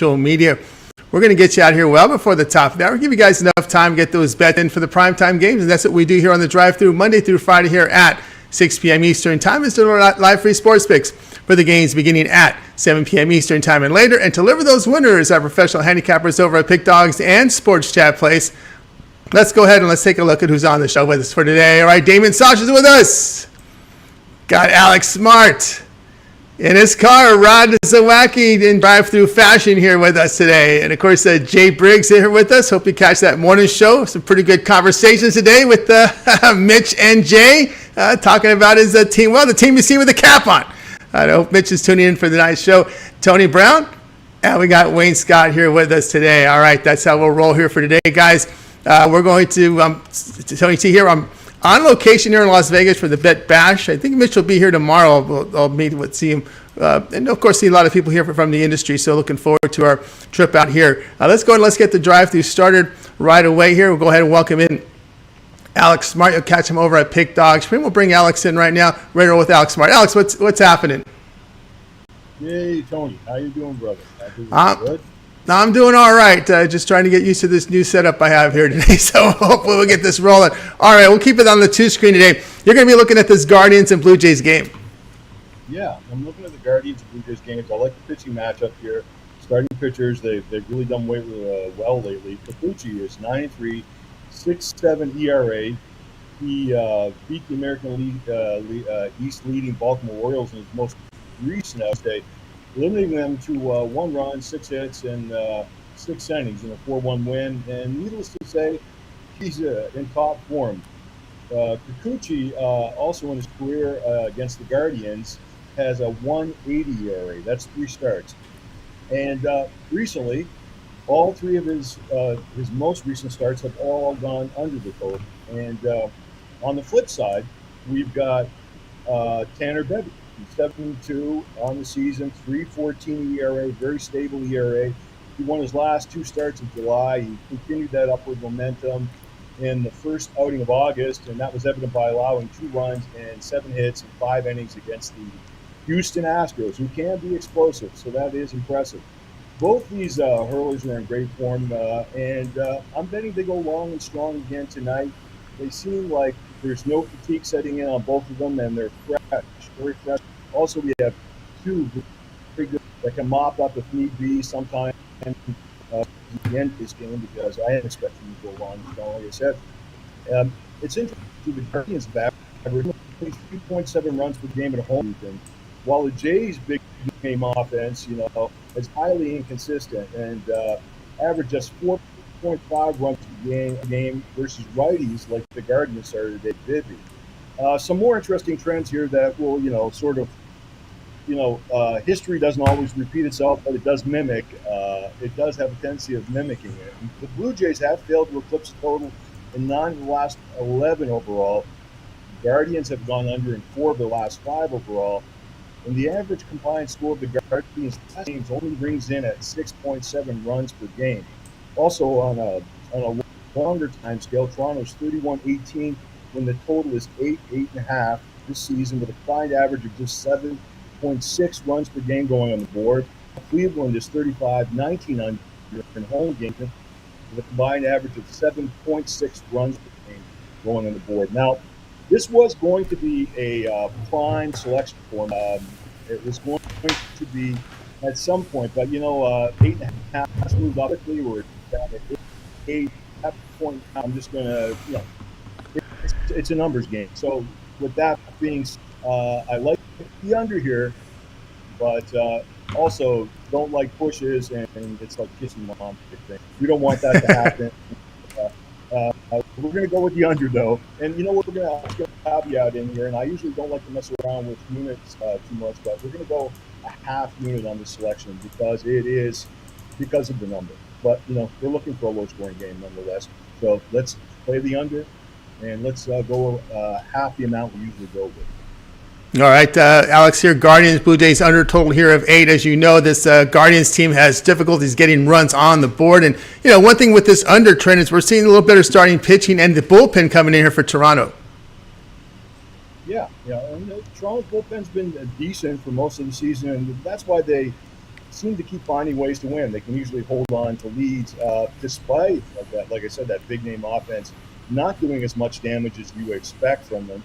social media. We're going to get you out here well before the top of the hour. Give you guys enough time to get those bets in for the primetime games, and that's what we do here on the drive-thru Monday through Friday here at 6 p.m. Eastern Time. Is doing our live free sports picks for the games beginning at 7 p.m. Eastern Time and later, and to deliver those winners, our professional handicappers over at Pick Dogs and Sports Chat Place. Let's go ahead and let's take a look at who's on the show with us for today. All right, Damon Sosh is with us. Got Alex Smart in his car. Rod Zawacky in drive-through fashion here with us today. And, of course, Jay Briggs here with us. Hope you catch that morning show. Some pretty good conversations today with Mitch and Jay talking about his team. Well, the team you see with the cap on. I hope Mitch is tuning in for the night show. Tony Brown. And we got Wayne Scott here with us today. All right, that's how we'll roll here for today, guys. We're going to Tony T here. I'm on location here in Las Vegas for the Bet Bash. I think Mitch will be here tomorrow. I'll meet with him. And, of course, see a lot of people here from the industry, so looking forward to our trip out here. Let's go and let's get the drive-thru started right away here. We'll go ahead and welcome in Alex Smart. You'll catch him over at Pick Dogs. We'll bring Alex in right now. Ready to roll with Alex Smart. Alex, what's happening? Hey, Tony. How you doing, brother? Good? I'm doing all right. Just trying to get used to this new setup I have here today. So hopefully we'll get this rolling. All right, we'll keep it on the two screen today. You're going to be looking at this Guardians and Blue Jays game. Yeah, I'm looking at the Guardians and Blue Jays games. I like the pitching matchup here. Starting pitchers, they've really done well lately. Kikuchi is 9-3, 6.7 ERA. He beat the American League East leading Baltimore Orioles in his most recent outing, limiting them to 1 run, 6 hits, and 6 innings in a 4-1 win. And needless to say, he's in top form. Kikuchi, also in his career against the Guardians, has a 1.80 ERA. That's 3 starts. And recently, all 3 of his most recent starts have all gone under the total. And on the flip side, we've got Tanner Bevy. 7-2 on the season, 3.14 ERA, very stable ERA. He won his last 2 starts in July. He continued that upward momentum in the first outing of August, and that was evident by allowing 2 runs and 7 hits in 5 innings against the Houston Astros, who can be explosive, so that is impressive. Both these hurlers are in great form, and I'm betting they go long and strong again tonight. They seem like there's no fatigue setting in on both of them, and they're fresh, very fresh. Also, we have 2 very good that can mop up if need be sometime at the end of this game, because I am expecting to go long and strong, like I said. It's interesting, the Guardians back average 3.7 runs per game at home, and while the Jays' big game offense, is highly inconsistent and average just 4.5 runs per game versus righties like the Guardians are today did be. Some more interesting trends here that will, history doesn't always repeat itself, but it does mimic. It does have a tendency of mimicking it. The Blue Jays have failed to eclipse the total in 9 of the last 11 overall. The Guardians have gone under in 4 of the last 5 overall. And the average combined score of the Guardians teams only rings in at 6.7 runs per game. Also, on a longer time scale, Toronto's 31-18, when the total is 8.5 this season, with a combined average of just 7.6 runs per game going on the board. Cleveland is 35-19 under in home games, with a combined average of 7.6 runs per game going on the board. Now, this was going to be a prime selection form. It was going to be at some point, but 8.5 moved up quickly. We're down at 8. At that point, I'm just going to, it's a numbers game. So with that being, I like the under here, but also don't like pushes, and it's like kissing mom. We don't want that to happen. We're going to go with the under, though. And you know what? We're going to caveat in here, and I usually don't like to mess around with units too much, but we're going to go a half unit on this selection because of the number. But, we're looking for a low-scoring game nonetheless. So let's play the under, and let's go half the amount we usually go with. All right, Alex here, Guardians, Blue Jays under total here of 8. As you know, this Guardians team has difficulties getting runs on the board. And, one thing with this under trend is we're seeing a little better starting pitching and the bullpen coming in here for Toronto. Yeah. And Toronto's bullpen's been decent for most of the season, and that's why they seem to keep finding ways to win. They can usually hold on to leads despite that, like I said, that big name offense not doing as much damage as you expect from them.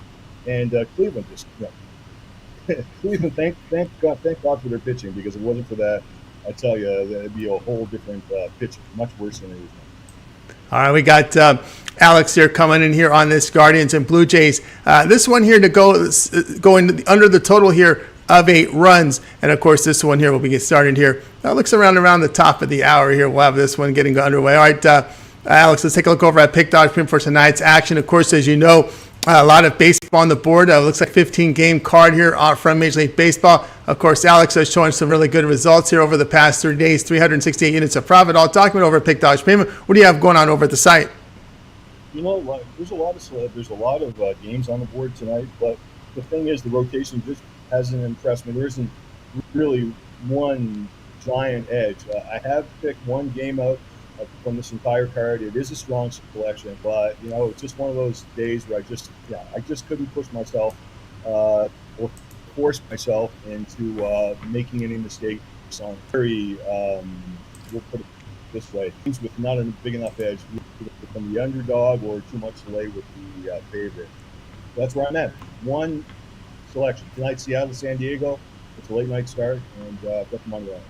And Cleveland just, Cleveland, thank God for their pitching, because if it wasn't for that, I tell you, it'd be a whole different pitch, much worse than it is now. All right, we got Alex here coming in here on this Guardians and Blue Jays. This one here to going under the total here of 8 runs. And, of course, this one here will be getting started here. Looks around the top of the hour here. We'll have this one getting underway. All right, Alex, let's take a look over at Pick Dodge Print for tonight's action. Of course, as you know, a lot of baseball on the board. Looks like 15-game card here from Major League Baseball. Of course, Alex is showing some really good results here over the past 30 days. 368 units of profit. All document over at Pick Dodge Payment. What do you have going on over at the site? There's a lot of games on the board tonight, but the thing is, the rotation just hasn't impressed me. There isn't really one giant edge. I have picked one game out from this entire card. It is a strong selection, but it's just one of those days where I just couldn't push myself or force myself into making any mistakes on very we'll put it this way, teams with not a big enough edge from the underdog or too much delay with the favorite. That's where I'm at. One selection tonight: Seattle, San Diego. It's a late night start, and got the money on it.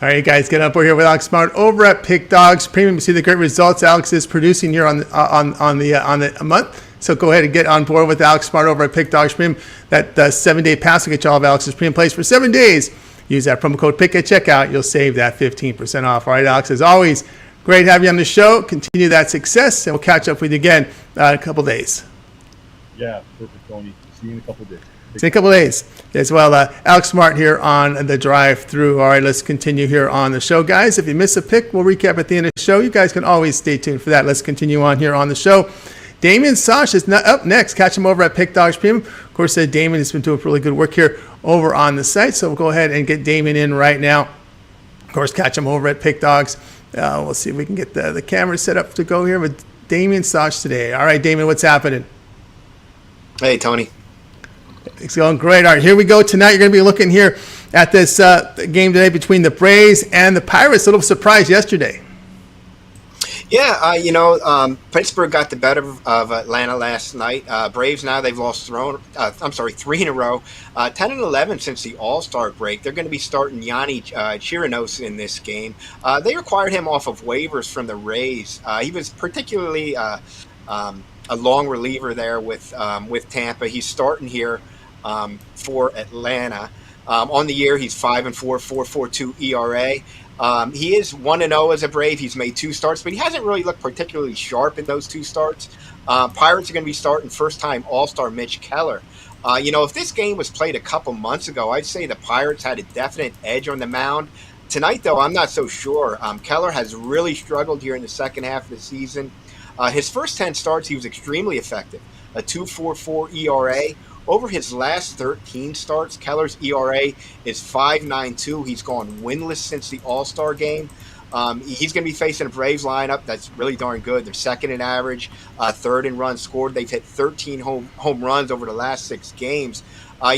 All right, guys, get up. We're here with Alex Smart over at Pick Dogs Premium. You see the great results Alex is producing here on the month. So go ahead and get on board with Alex Smart over at Pick Dogs Premium. That 7-day pass will get you all of Alex's premium plays for 7 days. Use that promo code PICK at checkout. You'll save that 15% off. All right, Alex, as always, great to have you on the show. Continue that success, and we'll catch up with you again in a couple days. Yeah, perfect, Tony. See you in a couple days. See you in a couple days as well. Alex Smart here on the drive-through. All right, let's continue here on the show. Guys, if you miss a pick, we'll recap at the end of the show. You guys can always stay tuned for that. Let's continue on here on the show. Damian Sosh is up next. Catch him over at Pick Dogs Premium. Of course, Damon has been doing really good work here over on the site, so we'll go ahead and get Damon in right now. Of course, catch him over at Pick Dogs. We'll see if we can get the camera set up to go here with Damian Sosh today. All right, Damon, what's happening? Hey, Tony. It's going great. All right, here we go. Tonight, you're going to be looking here at this game today between the Braves and the Pirates. A little surprise yesterday. Yeah, Pittsburgh got the better of Atlanta last night. Braves now, they've lost 3 in a row, 10-11 since the All-Star break. They're going to be starting Yanni Chirinos in this game. They acquired him off of waivers from the Rays. He was particularly a long reliever there with Tampa. He's starting here for Atlanta. On the year, he's 5-4, 4.42 ERA. He is 1-0 as a Brave. He's made 2 starts, but he hasn't really looked particularly sharp in those 2 starts. Pirates are going to be starting first-time All-Star Mitch Keller. If this game was played a couple months ago, I'd say the Pirates had a definite edge on the mound. Tonight, though, I'm not so sure. Keller has really struggled here in the second half of the season. His first 10 starts, he was extremely effective, a 2.44 ERA. Over his last 13 starts, Keller's ERA is 5.92. He's gone winless since the All-Star game. He's going to be facing a Braves lineup that's really darn good. They're second in average, third in runs scored. They've hit 13 home runs over the last 6 games. I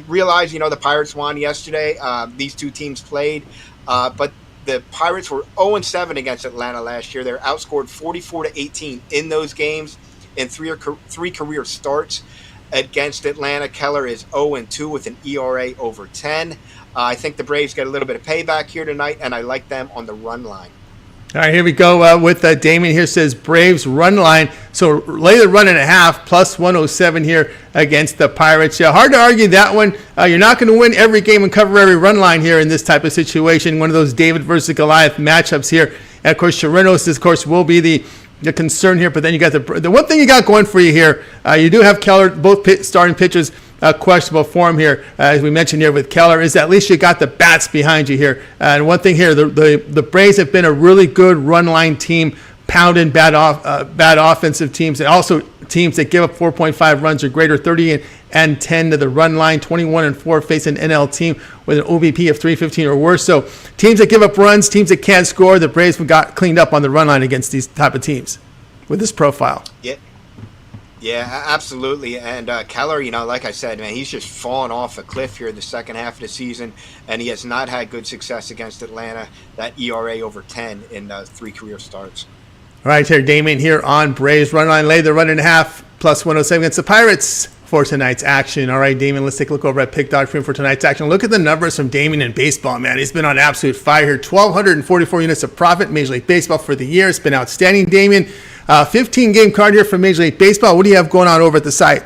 realized, the Pirates won yesterday. These 2 teams played, but the Pirates were 0-7 against Atlanta last year. They're outscored 44-18 in those games in 3 career starts. Against Atlanta, Keller is 0-2 with an ERA over 10. I think the Braves get a little bit of payback here tonight, and I like them on the run line. All right, here we go with Damon here says Braves run line. So lay the run and a half, plus 107 here against the Pirates. Yeah, hard to argue that one. You're not going to win every game and cover every run line here in this type of situation. One of those David versus Goliath matchups here. And, of course, Chirinos, of course, will be the concern here, but then you got the one thing you got going for you here. You do have Keller, both starting pitchers, questionable form here, as we mentioned here with Keller, is at least you got the bats behind you here. And one thing here, the Braves have been a really good run line team, pounding bad offensive teams, and also teams that give up 4.5 runs or greater, 30-10 to the run line, 21-4 facing an NL team with an OBP of 315 or worse. So teams that give up runs, teams that can't score, the Braves have got cleaned up on the run line against these type of teams with this profile. Yeah. Yeah, absolutely. And Keller, like I said, man, he's just fallen off a cliff here the second half of the season, and he has not had good success against Atlanta. That ERA over 10 in 3 career starts. All right, here, Damien here on Braves. Run line lay the run and a half plus 107 against the Pirates for tonight's action. All right, Damien, let's take a look over at Pick Dog Premium for tonight's action. Look at the numbers from Damien in baseball, man. He's been on absolute fire here. 1,244 units of profit in Major League Baseball for the year. It's been outstanding, Damien. 15-game card here from Major League Baseball. What do you have going on over at the site?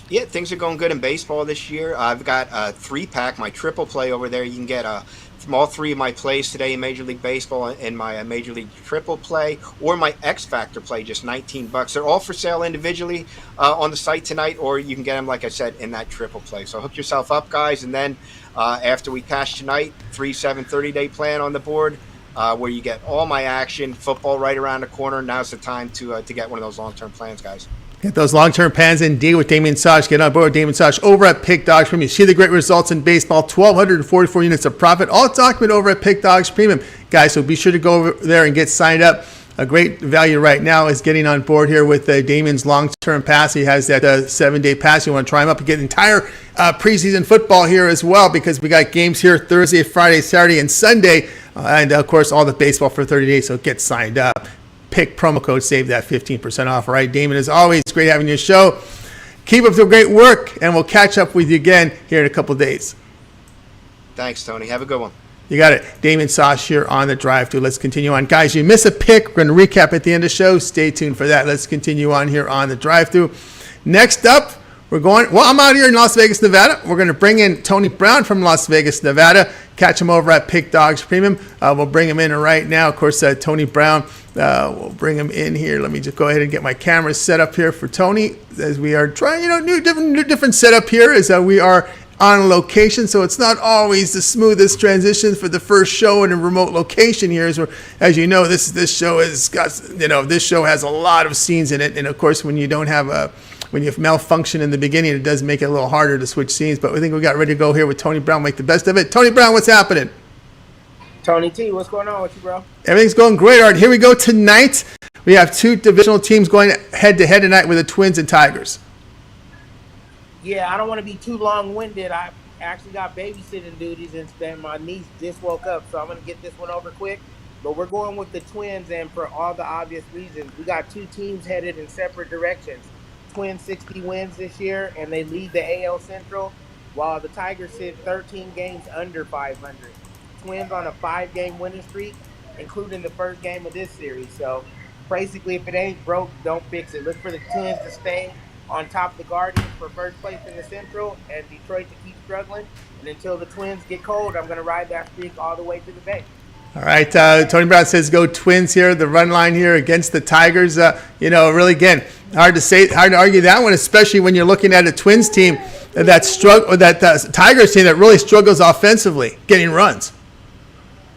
Yeah, things are going good in baseball this year. I've got a 3-pack, my triple play over there. You can get from all 3 of my plays today in Major League Baseball and my Major League Triple play or my X Factor play, just $19. They're all for sale individually on the site tonight, or you can get them, like I said, in that triple play. So hook yourself up, guys, and then after we cash tonight, 3-7 30-day plan on the board. Where you get all my action, football right around the corner. Now's the time to get one of those long-term plans, guys. Get those long-term plans indeed with Damian Sosh. Get on board with Damon Sash over at Pick Dogs Premium. You see the great results in baseball. 1,244 units of profit. All documented over at Pick Dogs Premium. Guys, so be sure to go over there and get signed up. A great value right now is getting on board here with Damian's long-term pass. He has that 7-day pass. You want to try him up and get entire preseason football here as well, because we got games here Thursday, Friday, Saturday, and Sunday. And, of course, all the baseball for 30 days, so get signed up. Pick promo code, save that 15% off. All right, Damon, as always, great having your show. Keep up the great work, and we'll catch up with you again here in a couple of days. Thanks, Tony. Have a good one. You got it. Damian Sosh here on the drive through. Let's continue on. Guys, you miss a pick. We're going to recap at the end of the show. Stay tuned for that. Let's continue on here on the drive through. Next up, I'm out here in Las Vegas, Nevada. We're going to bring in Tony Brown from Las Vegas, Nevada. Catch him over at Pick Dogs Premium. We'll bring him in right now. Of course, Tony Brown, we'll bring him in here. Let me just go ahead and get my camera set up here for Tony as we are trying, new different setup here as we are on location, so it's not always the smoothest transition for the first show in a remote location here. As you know, this show has a lot of scenes in it, and of course, when you have malfunction in the beginning, it does make it a little harder to switch scenes. But we think we got ready to go here with Tony Brown, make the best of it. Tony Brown, what's happening? Tony T, what's going on with you, bro? Everything's going great. All right, here we go tonight. We have 2 divisional teams going head-to-head tonight with the Twins and Tigers. Yeah, I don't want to be too long-winded. I actually got babysitting duties, and my niece just woke up, so I'm going to get this one over quick. But we're going with the Twins, and for all the obvious reasons. We got 2 teams headed in separate directions. Twins 60 wins this year, and they lead the AL Central, while the Tigers sit 13 games under 500. Twins on a 5-game winning streak, including the first game of this series. So basically, if it ain't broke, don't fix it. Look for the Twins to stay on top of the Guardians for first place in the Central, and Detroit to keep struggling. And until the Twins get cold, I'm going to ride that streak all the way to the Bay. All right, Tony Brown says go Twins here. The run line here against the Tigers. Really, again, hard to argue that one, especially when you're looking at a Twins team that Tigers team that really struggles offensively, getting runs.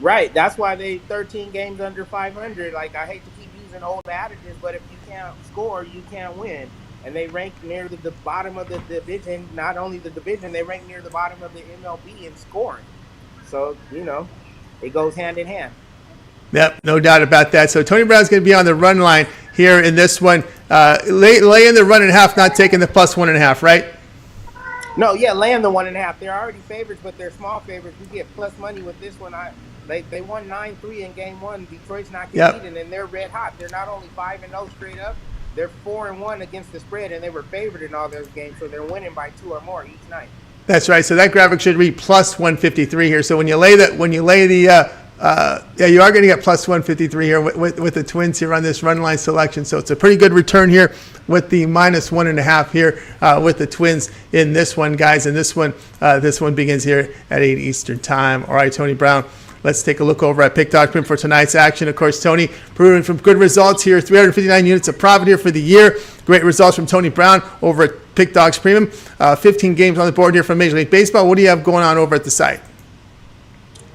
Right, that's why they 13 games under 500. Like, I hate to keep using old adages, but if you can't score, you can't win. And they rank near the bottom of the division. Not only the division, they rank near the bottom of the MLB in scoring. So, it goes hand in hand. Yep, no doubt about that. So Tony Brown's going to be on the run line here in this one. Lay in the run and a half, not taking the plus 1.5, right? No, yeah, laying the 1.5. They're already favorites, but they're small favorites. You get plus money with this one. They won 9-3 in game 1. Detroit's not competing, and they're red hot. They're not only 5-0 straight up. They're 4-1 against the spread, and they were favored in all those games, so they're winning by 2 or more each night. That's right. So that graphic should read plus 153 here. So you are going to get plus 153 here with the Twins here on this run line selection. So it's a pretty good return here with the minus 1.5 here with the Twins in this one, guys. And this one begins here at 8 Eastern time. All right, Tony Brown. Let's take a look over at Pick Dog Premium for tonight's action. Of course, Tony proving from good results here. 359 units of profit here for the year. Great results from Tony Brown over at Pick Dogs Premium. 15 games on the board here from Major League Baseball. What do you have going on over at the site?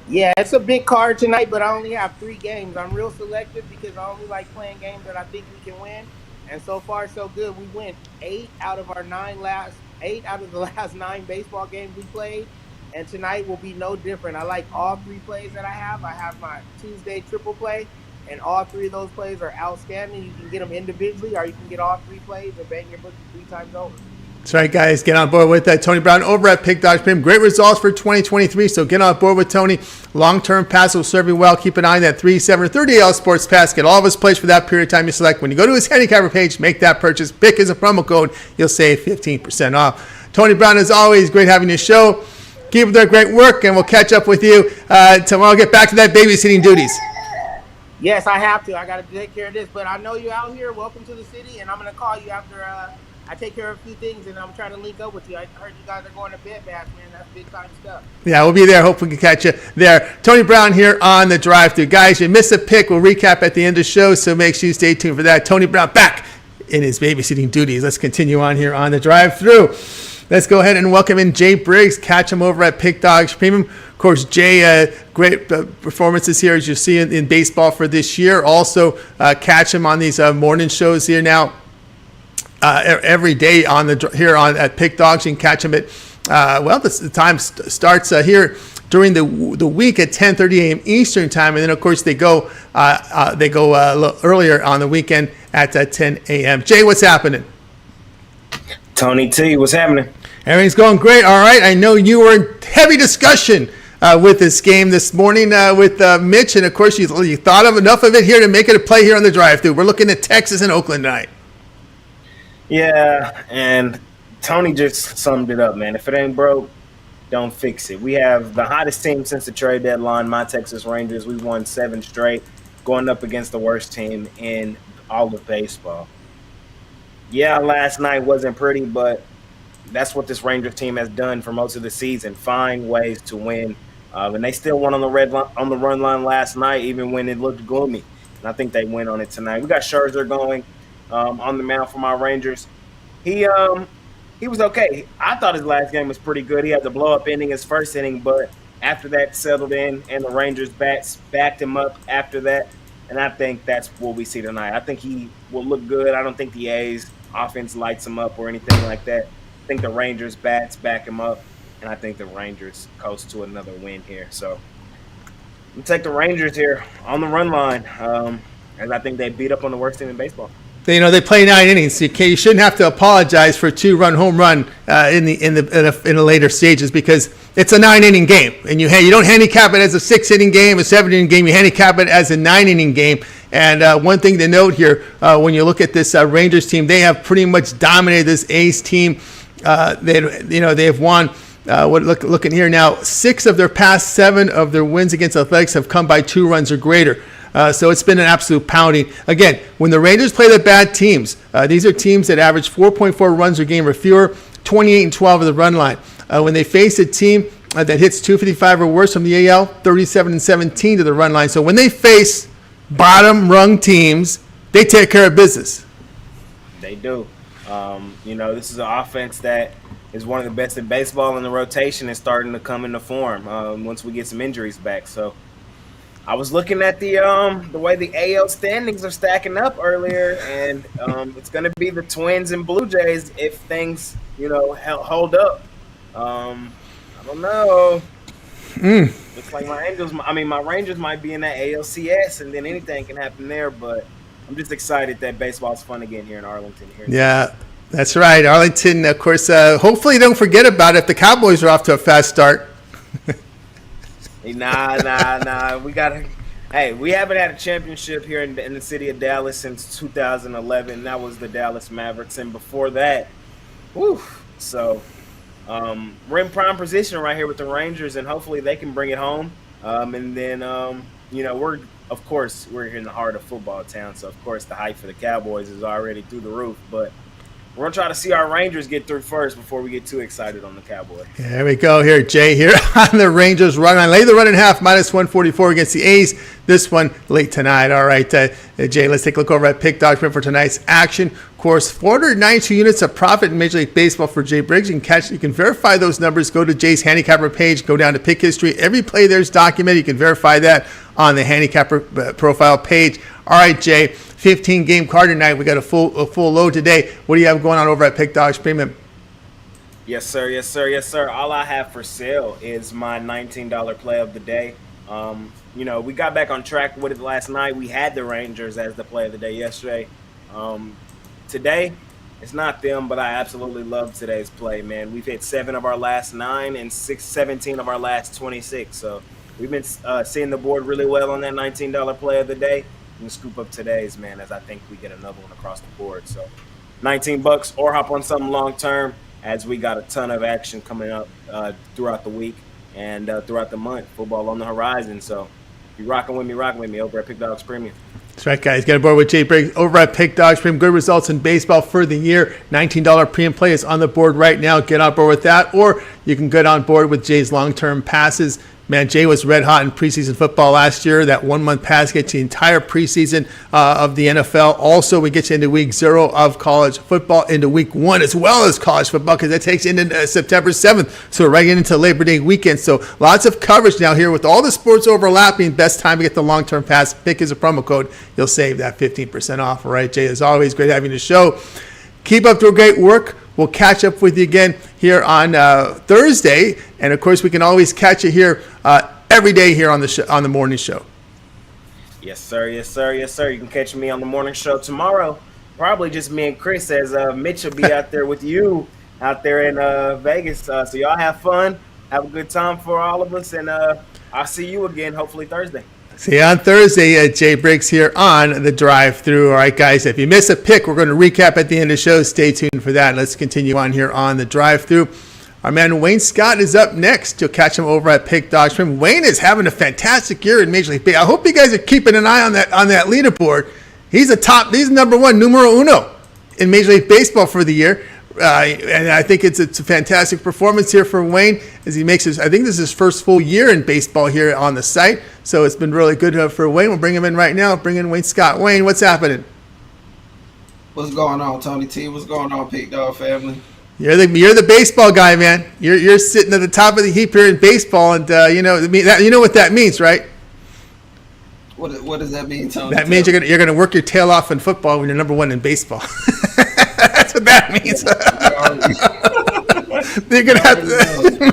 Yeah, it's a big card tonight, but I only have 3 games. I'm real selective because I only like playing games that I think we can win. And so far, so good. We win 8 out of the last 9 baseball games we played. And tonight will be no different. I like all 3 plays that I have. I have my Tuesday triple play, and all 3 of those plays are outstanding, you can get them individually, or you can get all 3 plays and bang your bookie 3 times over. That's right, guys. Get on board with that. Tony Brown over at Pick Dodge Premium. Great results for 2023, so get on board with Tony. Long-term pass will serve you well. Keep an eye on that 3/7/30 Sports Pass. Get all of his plays for that period of time you select. When you go to his handicapper page, make that purchase. Pick is a promo code. You'll save 15% off. Tony Brown, as always, great having you show. Keep up their great work, and we'll catch up with you tomorrow. Get back to that babysitting duties. Yes, I have to. I got to take care of this, but I know you're out here. Welcome to the city, and I'm going to call you after I take care of a few things, and I'm trying to link up with you. I heard you guys are going to bed bash, man. That's big time stuff. Yeah, we'll be there. Hope we can catch you there. Tony Brown here on the drive-thru. Guys, you missed a pick. We'll recap at the end of the show, so make sure you stay tuned for that. Tony Brown back in his babysitting duties. Let's continue on here on the drive-thru. Let's go ahead and welcome in Jay Briggs. Catch him over at Pick Dogs Premium. Of course, Jay, great performances here as you see in baseball for this year. Also, catch him on these morning shows here now. Every day at Pick Dogs. You can catch them at the time starts here during the week at 10:30 a.m. Eastern time, and then of course they go a little earlier on the weekend at 10 a.m. Jay, what's happening? Tony T, what's happening? Everything's going great. All right, I know you were in heavy discussion with this game this morning with Mitch, and of course you thought of enough of it here to make it a play here on the drive-thru. We're looking at Texas and Oakland tonight. Yeah, and Tony just summed it up, man. If it ain't broke, don't fix it. We have the hottest team since the trade deadline, my Texas Rangers. We've won 7 straight, going up against the worst team in all of baseball. Yeah, last night wasn't pretty, but that's what this Rangers team has done for most of the season, find ways to win. And they still won on the run line last night, even when it looked gloomy. And I think they win on it tonight. We got Scherzer going on the mound for my Rangers. He was okay. I thought his last game was pretty good. He had the blow-up inning his first inning, but after that settled in, and the Rangers bats backed him up after that. And I think that's what we see tonight. I think he will look good. I don't think the A's offense lights him up or anything like that. I think the Rangers bats back him up, and I think the Rangers coast to another win here. So I'm going to take the Rangers here on the run line, and I think they beat up on the worst team in baseball. They play 9 innings. So you shouldn't have to apologize for a 2-run home run in the later stages because it's a 9-inning game, and you don't handicap it as a 6-inning game, a 7-inning game. You handicap it as a 9-inning game. And one thing to note here, when you look at this Rangers team, they have pretty much dominated this A's team. They have won. Looking here now, 6 of their past 7 of their wins against Athletics have come by 2 runs or greater. So it's been an absolute pounding. Again, when the Rangers play the bad teams, these are teams that average 4.4 runs per game or fewer, 28-12 of the run line. When they face a team that hits 255 or worse from the AL, 37-17 to the run line. So when they face bottom-rung teams, they take care of business. They do. This is an offense that is one of the best in baseball, and the rotation is starting to come into form once we get some injuries back. So I was looking at the way the AL standings are stacking up earlier, and it's going to be the Twins and Blue Jays if things, hold up. I don't know. Looks like my Rangers might be in that ALCS, and then anything can happen there. But I'm just excited that baseball's fun again here in Arlington. Yeah, that's right. Arlington, of course. Hopefully, don't forget about it. The Cowboys are off to a fast start. Nah. We haven't had a championship here in the city of Dallas since 2011. That was the Dallas Mavericks, and before that, So we're in prime position right here with the Rangers, and hopefully they can bring it home. And then we're here in the heart of football town, so of course the hype for the Cowboys is already through the roof. But we're going to try to see our Rangers get through first before we get too excited on the Cowboys. There we go here, Jay, here on the Rangers run. I lay the run in half, -144 against the A's. This one late tonight. All right, Jay, let's take a look over at Pick Dog for tonight's action. Of course, 492 units of profit in Major League Baseball for Jay Briggs. You can verify those numbers. Go to Jay's handicapper page. Go down to Pick History. Every play there's documented. You can verify that on the handicapper profile page. All right, Jay, 15-game card tonight. We got a full load today. What do you have going on over at Pick Dogs Premium? Yes, sir. All I have for sale is my $19 play of the day. We got back on track with it last night. We had the Rangers as the play of the day yesterday. Today, it's not them, but I absolutely love today's play, man. We've hit 7 of our last 9 and 17 of our last 26. So we've been seeing the board really well on that $19 play of the day. And scoop up today's, man, as I think we get another one across the board. So $19 or hop on something long term, as we got a ton of action coming up throughout the week and throughout the month. Football on the horizon. So if you're rocking with me over at Pick Dogs Premium. That's right, guys. Get aboard with Jay Briggs over at Pick Dogs Premium. Good results in baseball for the year. $19 premium play is on the board right now. Get on board with that, or you can get on board with Jay's long-term passes. Man, Jay was red hot in preseason football last year. That 1 month pass gets you the entire preseason of the NFL. Also, we get you into week 0 of college football, into week 1 as well as college football, because that takes you into September 7th. So we're right into Labor Day weekend. So lots of coverage now here with all the sports overlapping. Best time to get the long-term pass. Pick is a promo code. You'll save that 15% off. All right, Jay, as always, great having the show. Keep up the great work. We'll catch up with you again here on Thursday. And, of course, we can always catch you here every day here on the morning show. Yes, sir. Yes, sir. Yes, sir. You can catch me on the morning show tomorrow. Probably just me and Chris, as Mitch will be out there with you out there in Vegas. So y'all have fun. Have a good time for all of us. And I'll see you again hopefully Thursday. See you on Thursday. Jay Briggs here on the drive-through. All right, guys, if you miss a pick, we're going to recap at the end of the show. Stay tuned for that. Let's continue on here on the drive-through. Our man Wayne Scott is up next. You'll catch him over at Pick Dogs Premium. Wayne is having a fantastic year in Major League Baseball. I hope you guys are keeping an eye on that leaderboard. He's number 1, numero uno in Major League Baseball for the year. And I think it's a fantastic performance here for Wayne as he makes I think this is his first full year in baseball here on the site. So it's been really good for Wayne. We'll bring him in right now. Bring in Wayne Scott. Wayne, what's happening? What's going on, Tony T? What's going on, Pick Dog family? You're the baseball guy, man. You're sitting at the top of the heap here in baseball, and you know what that means, right? What does that mean, Tony? That means you're gonna work your tail off in football when you're number 1 in baseball. That's what that means. You're gonna have to,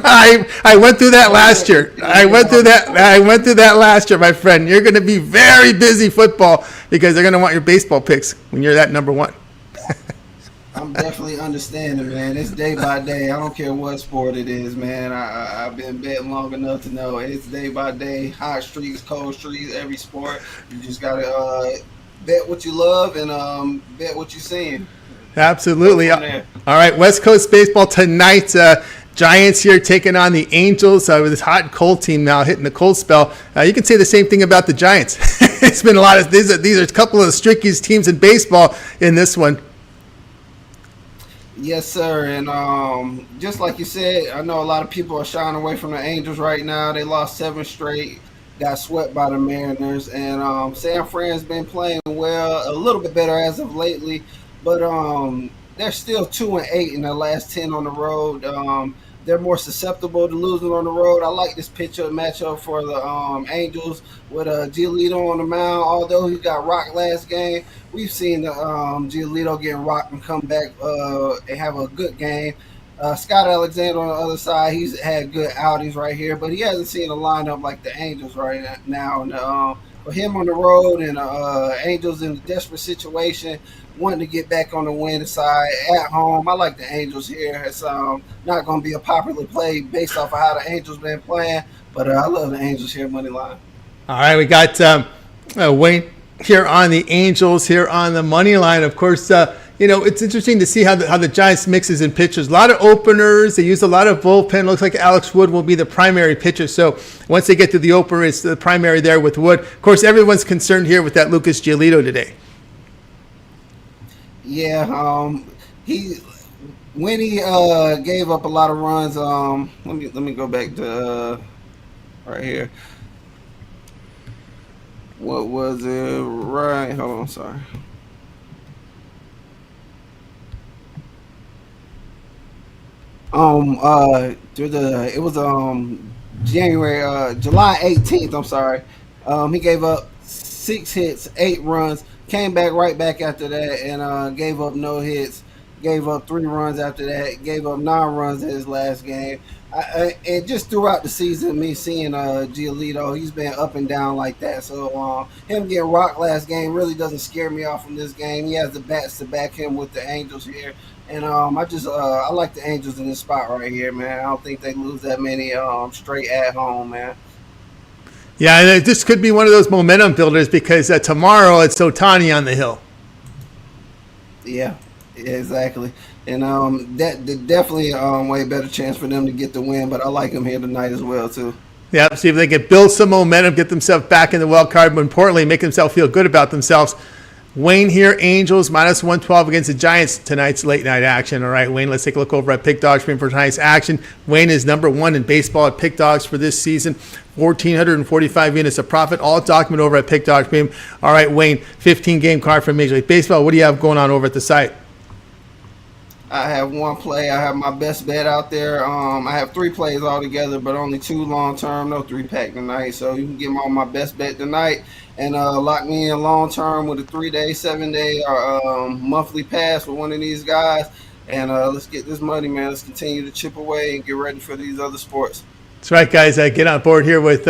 I went through that last year. I went through that last year, my friend. You're gonna be very busy football because they're gonna want your baseball picks when you're that number 1. I'm definitely understanding, man. It's day by day. I don't care what sport it is, man. I've been betting long enough to know it's day by day. Hot streaks, cold streaks, every sport. You just gotta bet what you love and bet what you're seeing. Absolutely. All right, West Coast baseball tonight. Giants here taking on the Angels with this hot and cold team now hitting the cold spell. You can say the same thing about the Giants. It's been a lot of these are a couple of the strickiest teams in baseball in this one. Yes, sir. And just like you said, I know a lot of people are shying away from the Angels right now. They lost 7 straight, got swept by the Mariners, and San Fran's been playing well, a little bit better as of lately, but they're still 2-8 in their last 10 on the road. They're more susceptible to losing on the road. I like this matchup for the Angels with Giolito on the mound. Although he got rocked last game, we've seen Giolito getting rocked and come back and have a good game. Scott Alexander on the other side, he's had good outings right here, but he hasn't seen a lineup like the Angels right now. And for him on the road and Angels in a desperate situation, wanting to get back on the winning side at home. I like the Angels here. It's not going to be a popular play based off of how the Angels been playing, but I love the Angels here, money line. All right, we got Wayne here on the Angels here on the money line. Of course, it's interesting to see how the Giants mixes in pitchers. A lot of openers. They use a lot of bullpen. Looks like Alex Wood will be the primary pitcher. So once they get to the opener, it's the primary there with Wood. Of course, everyone's concerned here with that Lucas Giolito today. Yeah, when he gave up a lot of runs. Let me go back to right here. What was it? Right, hold on, sorry. It was July 18th. I'm sorry. He gave up 6 hits, 8 runs. Came back right back after that and gave up no hits, gave up 3 runs after that, gave up 9 runs in his last game. And just throughout the season, me seeing Giolito, he's been up and down like that. So him getting rocked last game really doesn't scare me off from this game. He has the bats to back him with the Angels here. And I like the Angels in this spot right here, man. I don't think they lose that many straight at home, man. Yeah, and this could be one of those momentum builders because tomorrow it's Ohtani on the hill. Yeah, exactly. And that definitely way better chance for them to get the win. But I like them here tonight as well too. Yeah, see if they can build some momentum, get themselves back in the wild card, but importantly, make themselves feel good about themselves. Wayne here, Angels minus 112 against the Giants, tonight's late night action. All right, Wayne, let's take a look over at Pick Dogs for tonight's action. Wayne is number 1 in baseball at Pick Dogs for this season, 1,445 units of profit, all document over at Pick Dogs Premium. All right, Wayne, 15-game card for Major League Baseball. What do you have going on over at the site? I have 1 play. I have my best bet out there. I have 3 plays altogether, but only 2 long-term, no 3-pack tonight. So you can get me on my best bet tonight and lock me in long-term with a 3-day, 7-day, or monthly pass with one of these guys. And let's get this money, man. Let's continue to chip away and get ready for these other sports. That's right, guys. Get on board here with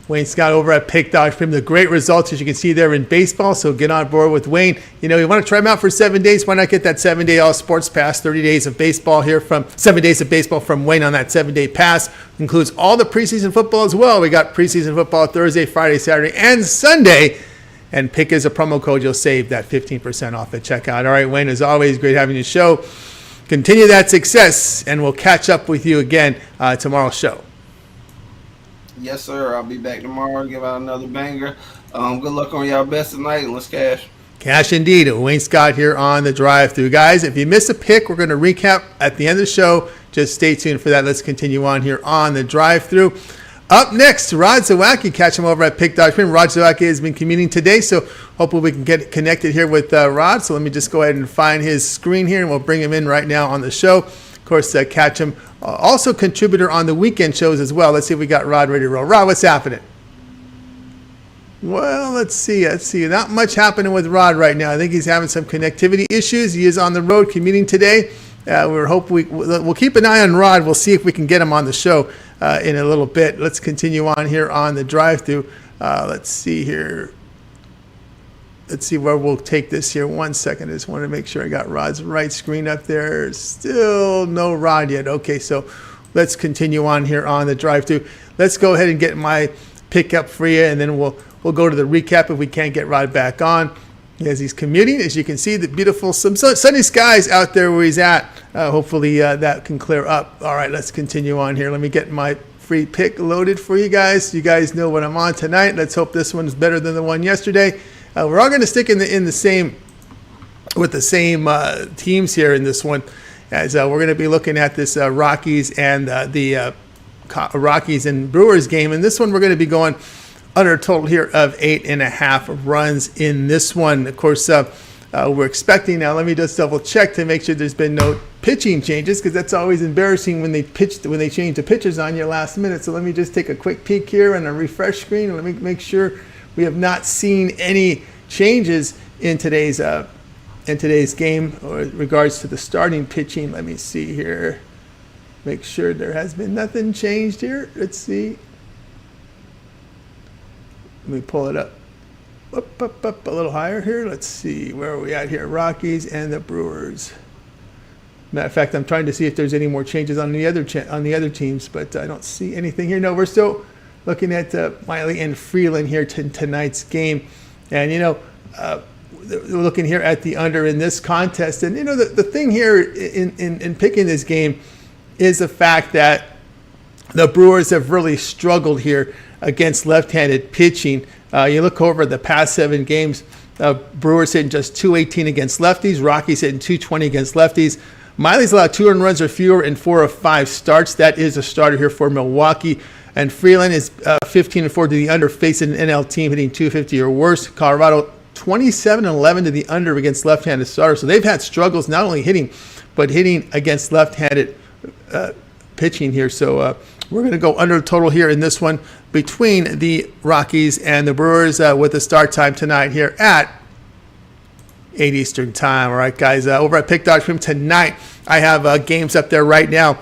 Wayne Scott over at Pick Dogs Premium. The great results, as you can see there in baseball. So get on board with Wayne. You know, you want to try him out for 7 days. Why not get that 7-day all sports pass? 30 days of baseball here from 7 days of baseball from Wayne on that 7-day pass. Includes all the preseason football as well. We got preseason football Thursday, Friday, Saturday, and Sunday. And Pick is a promo code. You'll save that 15% off at checkout. All right, Wayne, as always, great having you show. Continue that success, and we'll catch up with you again tomorrow's show. Yes, sir. I'll be back tomorrow. Give out another banger. Good luck on y'all best tonight, and let's cash. Cash indeed. Wayne Scott here on the drive-thru. Guys, if you miss a pick, we're going to recap at the end of the show. Just stay tuned for that. Let's continue on here on the drive-thru. Up next, Rod Zawacky. Catch him over at Pick Dogs Premium. Rod Zawacky has been commuting today, so hopefully we can get connected here with Rod. So let me just go ahead and find his screen here, and we'll bring him in right now on the show. Of course, catch him. Also contributor on the weekend shows as well. Let's see if we got Rod ready to roll. Rod, what's happening? Well, let's see. Not much happening with Rod right now. I think he's having some connectivity issues. He is on the road commuting today. We'll keep an eye on Rod. We'll see if we can get him on the show in a little bit. Let's continue on here on the drive-thru. Let's see here. Let's see where we'll take this here. 1 second. I just want to make sure I got Rod's right screen up there. Still no Rod yet. Okay, so let's continue on here on the drive-thru. Let's go ahead and get my pick up for you, and then we'll go to the recap if we can't get Rod back on. As he's commuting, as you can see, the beautiful some sunny skies out there where he's at. Hopefully that can clear up. All right, let's continue on here. Let me get my free pick loaded for you guys. You guys know what I'm on tonight. Let's hope this one is better than the one yesterday. We're all going to stick in the same teams here in this one, as we're going to be looking at this Rockies and the Rockies and Brewers game. And this one we're going to be going under a total here of 8.5 runs in this one. Of course, we're expecting now. Let me just double check to make sure there's been no pitching changes, because that's always embarrassing when they change the pitchers on your last minute. So let me just take a quick peek here on a refresh screen. Let me make sure we have not seen any changes in today's game in regards to the starting pitching. Let me see here. Make sure there has been nothing changed here. Let's see. Let me pull it up a little higher here. Let's see, where are we at here? Rockies and the Brewers. Matter of fact, I'm trying to see if there's any more changes on the other teams, but I don't see anything here. No, we're still looking at Miley and Freeland here tonight's game. And, we're looking here at the under in this contest. And, the thing here in picking this game is the fact that the Brewers have really struggled here against left-handed pitching. You look over the past 7 games, Brewers hitting just .218 against lefties. Rockies hitting .220 against lefties. Miley's allowed 2 earned runs or fewer in 4 of 5 starts. That is a starter here for Milwaukee. And Freeland is 15-4 to the under, facing an NL team hitting .250 or worse. Colorado 27-11 to the under against left-handed starters. So they've had struggles not only hitting, but hitting against left-handed pitching here. So we're going to go under the total here in this one between the Rockies and the Brewers with the start time tonight here at 8 Eastern time. All right, guys. Over at Pick Dodge Premium tonight, I have games up there right now.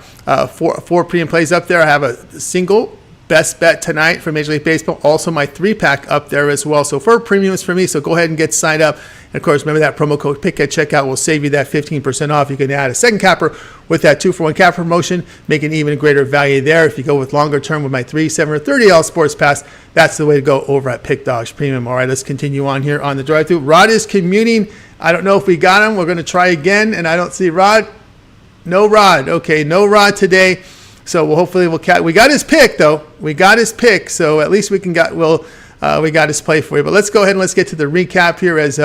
Four premium plays up there. I have a single best bet tonight for Major League Baseball. Also, my 3-pack up there as well. So 4 premiums for me. So go ahead and get signed up. And of course, remember that promo code PICK at checkout will save you that 15% off. You can add a second capper with that 2-for-1 capper promotion, making even greater value there. If you go with longer term with my 3, 7, or 30 sports pass, that's the way to go over at Pick Dodge Premium. All right, let's continue on here on the drive-thru. Rod is commuting. I don't know if we got him. We're going to try again, and I don't see Rod. No Rod. Okay, no Rod today. So hopefully we got his pick though. We got his pick, so at least we got his play for you. But let's go ahead and let's get to the recap here as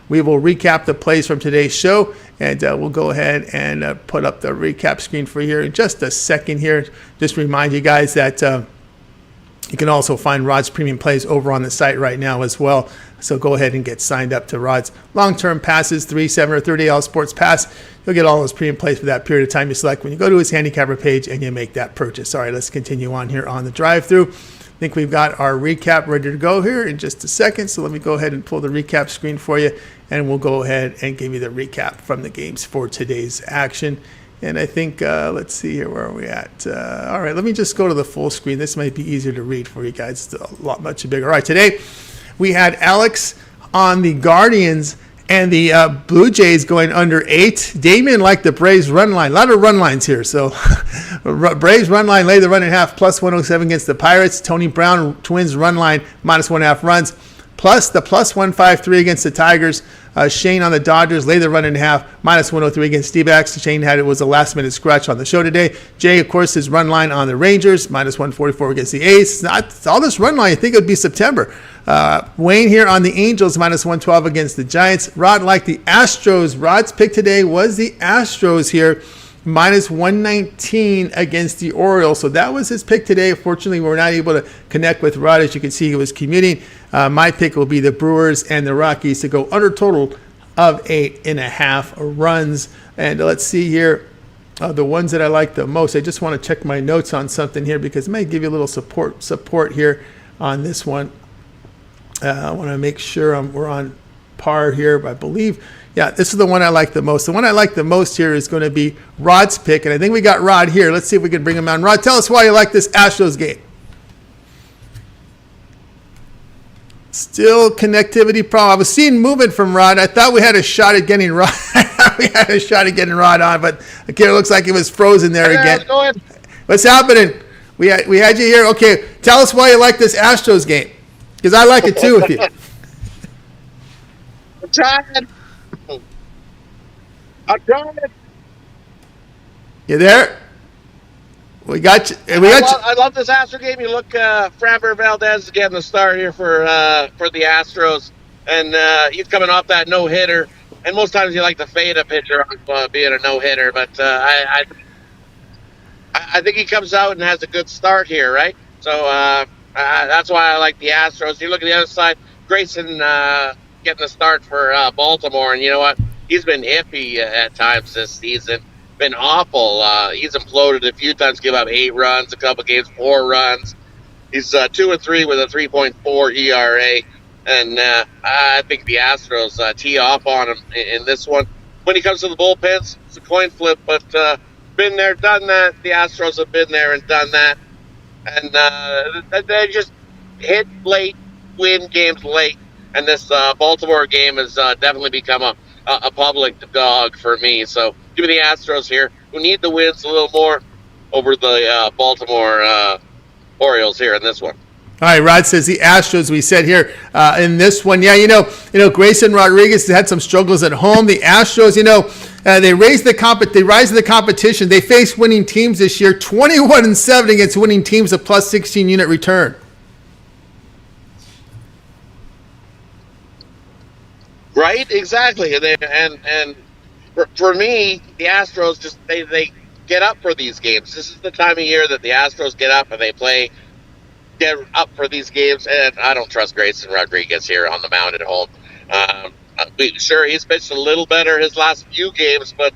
we will recap the plays from today's show, and we'll go ahead and put up the recap screen for you here in just a second here. Just remind you guys that you can also find Rod's premium plays over on the site right now as well. So go ahead and get signed up to Rod's long-term passes, 3, 7, or 30 sports pass. You'll get all those premium plays for that period of time you select when you go to his handicapper page and you make that purchase. All right, let's continue on here on the drive-thru. I think we've got our recap ready to go here in just a second. So let me go ahead and pull the recap screen for you, and we'll go ahead and give you the recap from the games for today's action. And I think, let's see here, where are we at? All right, let me just go to the full screen. This might be easier to read for you guys. It's a lot much bigger. All right, today we had Alex on the Guardians and the Blue Jays going under 8. Damian liked the Braves run line. A lot of run lines here. So Braves run line, lay the run in half, plus 107 against the Pirates. Tony Brown, Twins run line, minus 1.5 runs. Plus the plus 153 against the Tigers. Shane on the Dodgers, lay the run in half, minus 103 against D-backs. Shane was a last-minute scratch on the show today. Jay, of course, his run line on the Rangers, minus 144 against the A's. It's all this run line, I think it would be September. Wayne here on the Angels, minus 112 against the Giants. Rod liked the Astros. Rod's pick today was the Astros here, minus 119 against the Orioles. So that was his pick today. Fortunately, we were not able to connect with Rod. As you can see, he was commuting. My pick will be the Brewers and the Rockies to go under total of 8.5 runs. And let's see here, the ones that I like the most. I just want to check my notes on something here because it might give you a little support here on this one. I want to make sure we're on par here, I believe. Yeah, this is the one I like the most. The one I like the most here is going to be Rod's pick, and I think we got Rod here. Let's see if we can bring him on. Rod, tell us why you like this Astros game. Still connectivity problem. I was seeing movement from Rod. I thought we had a shot at getting Rod. On, but it looks like it was frozen there again. What's happening? We had you here. Okay, tell us why you like this Astros game, because I like it too with you. I'm trying. You there? We got you. I love this Astro game. You look, Framber Valdez is getting the start here for the Astros, and he's coming off that no hitter. And most times you like to fade a pitcher being a no hitter, but I think he comes out and has a good start here, right? So that's why I like the Astros. You look at the other side, Grayson getting the start for Baltimore, and you know what? He's been iffy at times this season. Been awful. He's imploded a few times, give up 8 runs, a couple games, 4 runs. He's 2-3 with a 3.4 ERA. And I think the Astros tee off on him in this one. When he comes to the bullpens, it's a coin flip, but been there, done that. The Astros have been there and done that. And they just hit late, win games late. And this Baltimore game has definitely become a public dog for me. So give me the Astros here, who need the wins a little more over the Baltimore Orioles here in this one. All right, Rod says the Astros. We said here in this one, yeah, you know, Grayson Rodriguez had some struggles at home. The Astros, they rise to the competition. They face winning teams this year, 21-7 against winning teams, a plus 16 unit return. Right, exactly, and for me, the Astros just they get up for these games. This is the time of year that the Astros get up and they get up for these games, and I don't trust Grayson Rodriguez here on the mound at home. Sure, he's pitched a little better his last few games, but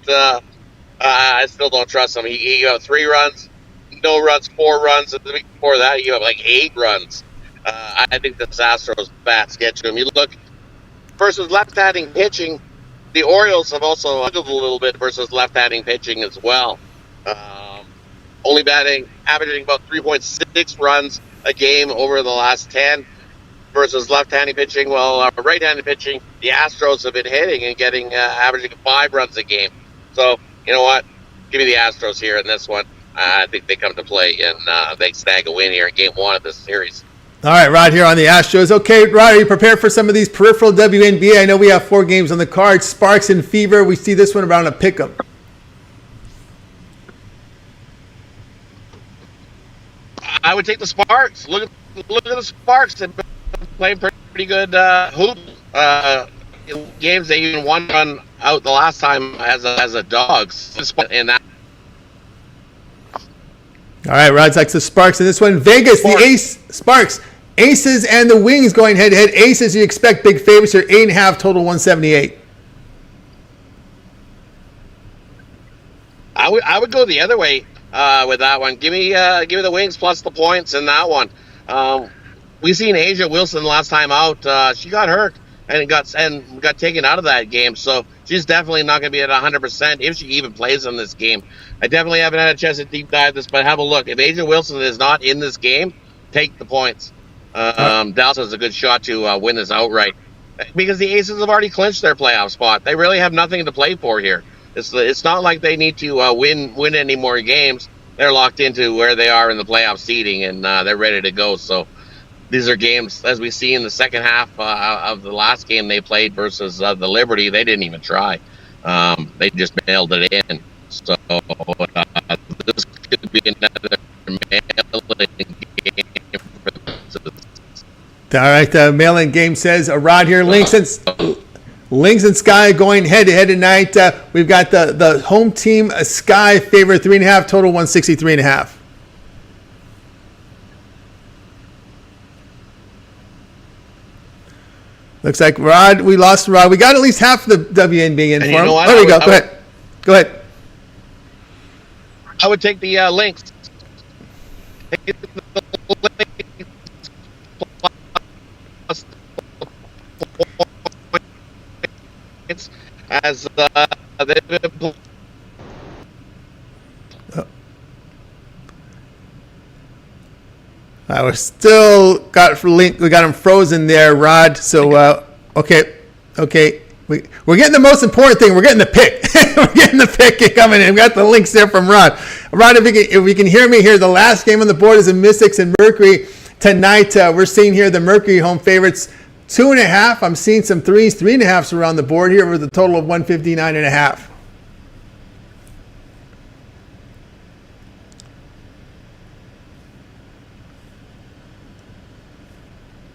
I still don't trust him. He got 3 runs, no runs, 4 runs, and the week before that, you have like 8 runs. I think the Astros bats get to him. You look versus left-handing pitching, the Orioles have also struggled a little bit versus left-handing pitching as well. Only averaging about 3.6 runs a game over the last 10 versus left-handed pitching. Well, right-handed pitching, the Astros have been hitting and getting averaging 5 runs a game. So, you know what? Give me the Astros here in this one. I think they come to play and they snag a win here in Game 1 of this series. All right, Rod here on the Astros. Okay, Rod, are you prepared for some of these peripheral WNBA? I know we have 4 games on the card. Sparks and Fever. We see this one around a pick'em. I would take the Sparks. Look at the Sparks. They've been playing pretty good hoop games. They even won one out the last time as a dogs in that. All right, Rod's likes the Sparks in this one. Vegas, the Sparks. Aces and the Wings going head-to-head. Aces, you expect big favorites here. 8.5, total 178. I would go the other way with that one. Give me the Wings plus the points in that one. We seen Asia Wilson last time out. She got hurt and got taken out of that game. So she's definitely not going to be at 100% if she even plays in this game. I definitely haven't had a chance to deep dive this, but have a look. If Asia Wilson is not in this game, take the points. Dallas has a good shot to win this outright because the Aces have already clinched their playoff spot. They really have nothing to play for here. It's not like they need to win any more games. They're locked into where they are in the playoff seeding, and they're ready to go. So these are games, as we see in the second half of the last game they played versus the Liberty. They didn't even try. They just mailed it in. So this could be another mail-in game for the All right, the mail-in game says Rod here. Lynx and Sky going head-to-head tonight. We've got the home team Sky favorite 3.5, total 163.5. Looks like Rod, we lost Rod. We got at least half the WNBA in for him. You know what? There we go. Go ahead. I would take the Lynx. As they've been we're still we got him frozen there, Rod. So okay. We're getting the most important thing. We're getting the pick. We're getting the pick coming in. We got the links there from Rod. Rod, if you can hear me here, the last game on the board is the Mystics and Mercury tonight. We're seeing here the Mercury home favorites 2.5. I'm seeing some 3s, 3.5s around the board here with a total of 159.5.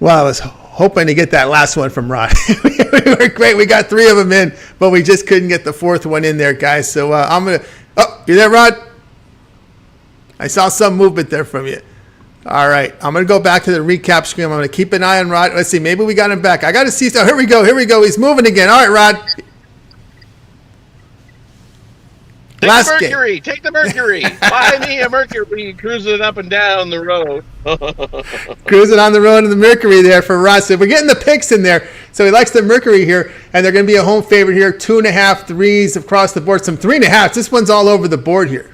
Well, I was hoping to get that last one from Rod. We were great. We got 3 of them in, but we just couldn't get the 4th one in there, guys. So I'm going to... Oh, you there, Rod? I saw some movement there from you. All right. I'm going to go back to the recap screen. I'm going to keep an eye on Rod. Let's see. Maybe we got him back. I got to see... Oh, here we go. He's moving again. All right, Rod. Take the Mercury. Buy me a Mercury, cruising up and down the road. Cruising on the road in the Mercury there for Russ. So we're getting the picks in there. So he likes the Mercury here, and they're going to be a home favorite here. 2.5, 3s across the board. Some 3.5s. This one's all over the board here.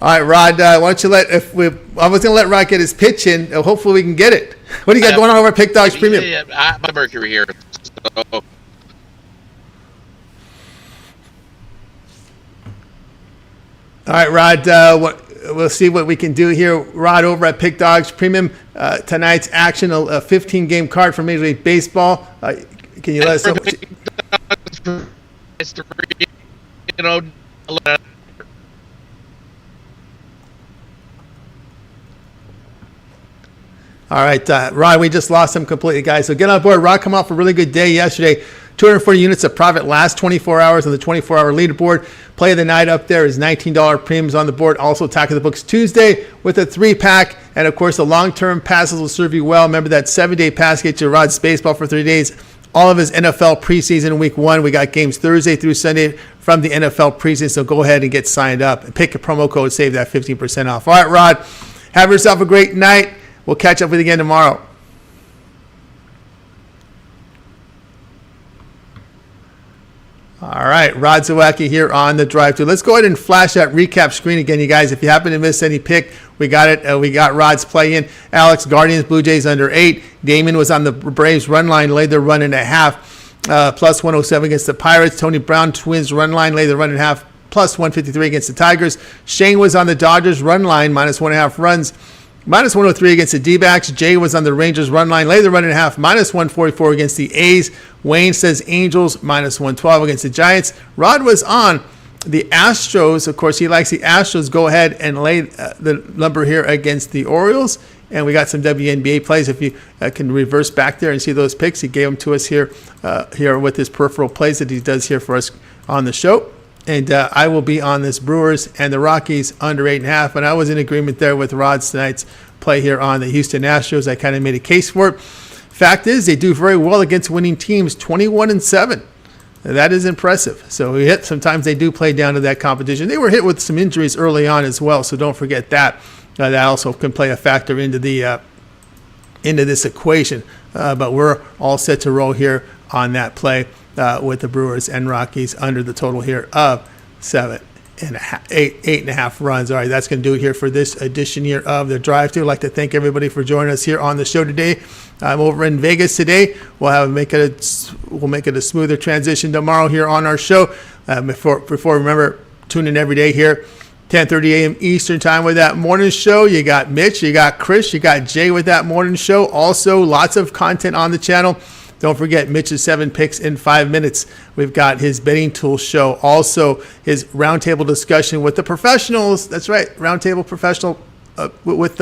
All right, Rod, why don't you I was going to let Rod get his pitch in. Hopefully we can get it. What do you got going on over at Pick Dogs Premium? Yeah, my Mercury here. So. All right, Rod, we'll see what we can do here. Rod over at Pick Dogs Premium. Tonight's action, a 15-game card for Major League Baseball. Can you let us know? All right, Rod, we just lost him completely, guys. So get on board. Rod come off a really good day yesterday. 240 units of profit last 24 hours on the 24-hour leaderboard. Play of the night up there is $19 premiums on the board. Also, Attack of the Books Tuesday with a 3-pack. And, of course, the long-term passes will serve you well. Remember that 7-day pass gets you Rod's baseball for 3 days. All of his NFL preseason week 1. We got games Thursday through Sunday from the NFL preseason. So go ahead and get signed up. And pick a promo code, save that 15% off. All right, Rod, have yourself a great night. We'll catch up with you again tomorrow. All right, Rod Zawacky here on the drive-thru. Let's go ahead and flash that recap screen again, you guys. If you happen to miss any pick, we got it. We got Rod's play in. Alex, Guardians, Blue Jays under 8. Damon was on the Braves run line, laid their run and a half, plus 107 against the Pirates. Tony Brown, Twins run line, laid the run and a half, plus 153 against the Tigers. Shane was on the Dodgers run line, minus 1.5 runs, minus 103 against the D-backs. Jay was on the Rangers run line, laid the run and a half, minus 144 against the A's. Wayne says Angels, minus 112 against the Giants. Rod was on the Astros. Of course, he likes the Astros. Go ahead and lay the number here against the Orioles. And we got some WNBA plays. If you can reverse back there and see those picks, he gave them to us here with his peripheral plays that he does here for us on the show. And I will be on this Brewers and the Rockies under 8.5. And I was in agreement there with Rod's tonight's play here on the Houston Astros. I kind of made a case for it. Fact is, they do very well against winning teams, 21-7. That is impressive. So sometimes they do play down to that competition. They were hit with some injuries early on as well, so don't forget that. That also can play a factor into this equation. But we're all set to roll here on that play with the Brewers and Rockies under the total here of 8.5 runs. All right, that's going to do it here for this edition here of the Drive-Thru. I'd like to thank everybody for joining us here on the show today. I'm over in Vegas today. We'll make it a smoother transition tomorrow here on our show. Before remember, tune in every day here, 10:30 a.m. Eastern time with that morning show. You got Mitch, you got Chris, you got Jay with that morning show. Also, lots of content on the channel. Don't forget Mitch's 7 picks in 5 minutes. We've got his betting tool show. Also, his roundtable discussion with the professionals. That's right, roundtable professional with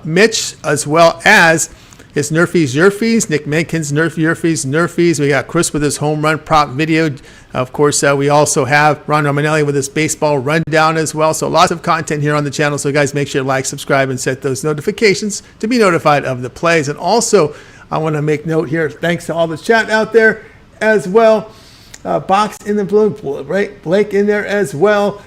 Mitch, as well as his Nerfies, Yerfies, Nick Menkins, Nerfies. We got Chris with his home run prop video. Of course, we also have Ron Romanelli with his baseball rundown as well. So lots of content here on the channel. So guys, make sure to like, subscribe, and set those notifications to be notified of the plays. And also, I want to make note here, thanks to all the chat out there as well. Box in the blue, right? Blake in there as well.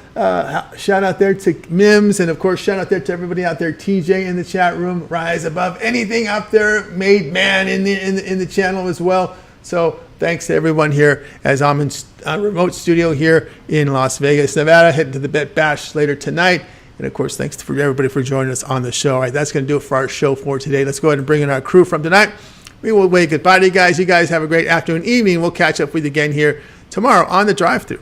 Shout out there to Mims, and of course, shout out there to everybody out there. TJ in the chat room, rise above anything up there. Made man in the channel as well. So thanks to everyone here as I'm in remote studio here in Las Vegas, Nevada, heading to the Bet Bash later tonight. And of course, thanks for everybody for joining us on the show. All right, that's going to do it for our show for today. Let's go ahead and bring in our crew from tonight. We will wave goodbye to you guys. You guys have a great afternoon, evening. We'll catch up with you again here tomorrow on the Drive-Thru.